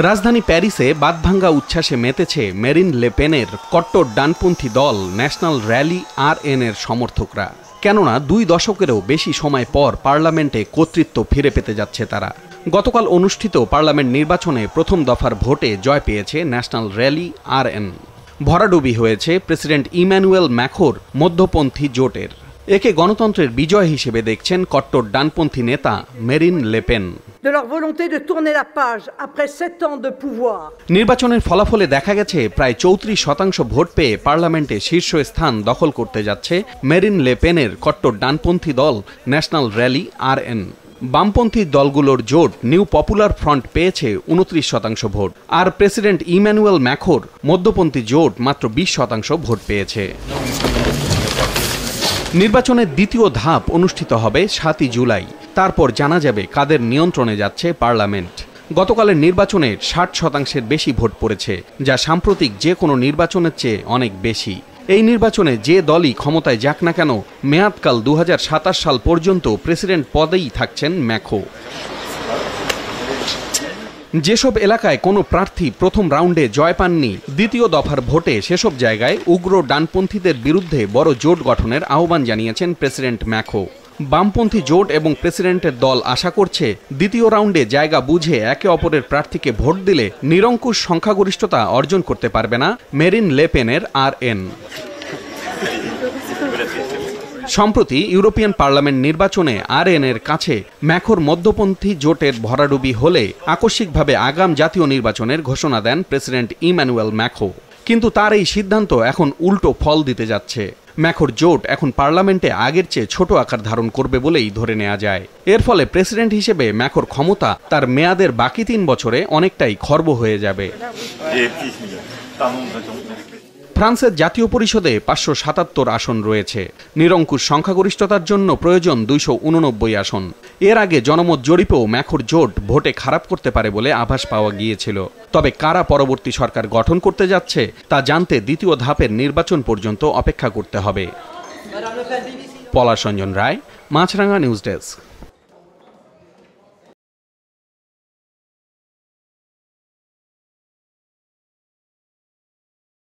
রাজধানী প্যারিসে বাঁধভাঙ্গা উচ্ছ্বাসে মেতেছে মেরিন লে পেনের কট্টর ডানপন্থী দল ন্যাশনাল র্যালি RN এর সমর্থকরা। কেননা 2 দশকেরও বেশি সময় পর পার্লামেন্টে কর্তৃত্ব ফিরে পেতে যাচ্ছে তারা। গতকাল অনুষ্ঠিত পার্লামেন্ট নির্বাচনে প্রথম দফার ভোটে জয় পেয়েছে ন্যাশনাল র্যালি RN। ভরাডুবি হয়েছে প্রেসিডেন্ট ইম্যানুয়েল ম্যাখোর মধ্যপন্থী জোটের। একে গণতন্ত্রের বিজয় হিসেবে দেখছেন কট্টর ডানপন্থী নেতা মেরিন লে পেন। নির্বাচনের ফলাফলে দেখা গেছে প্রায় 34% ভোট পেয়ে পার্লামেন্টে শীর্ষস্থান দখল করতে যাচ্ছে মেরিন লে পেনের কট্টর ডানপন্থী দল ন্যাশনাল র্যালি RN। বামপন্থী দলগুলোর জোট নিউ পপুলার ফ্রন্ট পেয়েছে 29% ভোট, আর প্রেসিডেন্ট ইম্যানুয়েল ম্যাখোর মধ্যপন্থী জোট মাত্র 20% ভোট পেয়েছে। নির্বাচনের দ্বিতীয় ধাপ অনুষ্ঠিত হবে 7 জুলাই। তারপর জানা যাবে কাদের নিয়ন্ত্রণে যাচ্ছে পার্লামেন্ট। গতকালের নির্বাচনে 60% বেশি ভোট পড়েছে, যা সাম্প্রতিক যে কোনো নির্বাচনের চেয়ে অনেক বেশি। এই নির্বাচনে যে দলই ক্ষমতায় যাক না কেন, মেয়াদকাল 2027 সাল পর্যন্ত প্রেসিডেন্ট পদেই থাকছেন ম্যাখো। যেসব এলাকায় কোনো প্রার্থী প্রথম রাউন্ডে জয় পাননি, দ্বিতীয় দফার ভোটে সেসব জায়গায় উগ্র ডানপন্থীদের বিরুদ্ধে বড় জোট গঠনের আহ্বান জানিয়েছেন প্রেসিডেন্ট ম্যাখো। বামপন্থী জোট এবং প্রেসিডেন্টের দল আশা করছে দ্বিতীয় রাউন্ডে জায়গা বুঝে একে অপরের প্রার্থীকে ভোট দিলে নিরঙ্কুশ সংখ্যাগরিষ্ঠতা অর্জন করতে পারবে না মেরিন লে পেনের RN। সম্প্রতি ইউরোপিয়ান পার্লামেন্ট নির্বাচনে RN এর কাছে ম্যাখোর মধ্যপন্থী জোটের ভরাডুবি হলে আকস্মিকভাবে আগাম জাতীয় নির্বাচনের ঘোষণা দেন প্রেসিডেন্ট ইম্যানুয়েল ম্যাখো। কিন্তু তার এই সিদ্ধান্ত এখন উল্টো ফল দিতে যাচ্ছে। ম্যাখোর জোট এখন পার্লামেন্টে আগের চেয়ে ছোট আকার ধারণ করবে বলেই ধরে নেওয়া যায়। এর ফলে প্রেসিডেন্ট হিসেবে ম্যাখোর ক্ষমতা তার মেয়াদের বাকি 3 বছরে অনেকটাই খর্ব হয়ে যাবে। ফ্রান্সের জাতীয় পরিষদে 577 আসন রয়েছে। নিরঙ্কুশ সংখ্যাগরিষ্ঠতার জন্য প্রয়োজন 289 আসন। এর আগে জনমত জরিপেও ম্যাখোর জোট ভোটে খারাপ করতে পারে বলে আভাস পাওয়া গিয়েছিল। তবে কারা পরবর্তী সরকার গঠন করতে যাচ্ছে তা জানতে দ্বিতীয় ধাপের নির্বাচন পর্যন্ত অপেক্ষা করতে হবে। পলাশ রঞ্জন রায়, মাছরাঙা নিউজ ডেস্ক।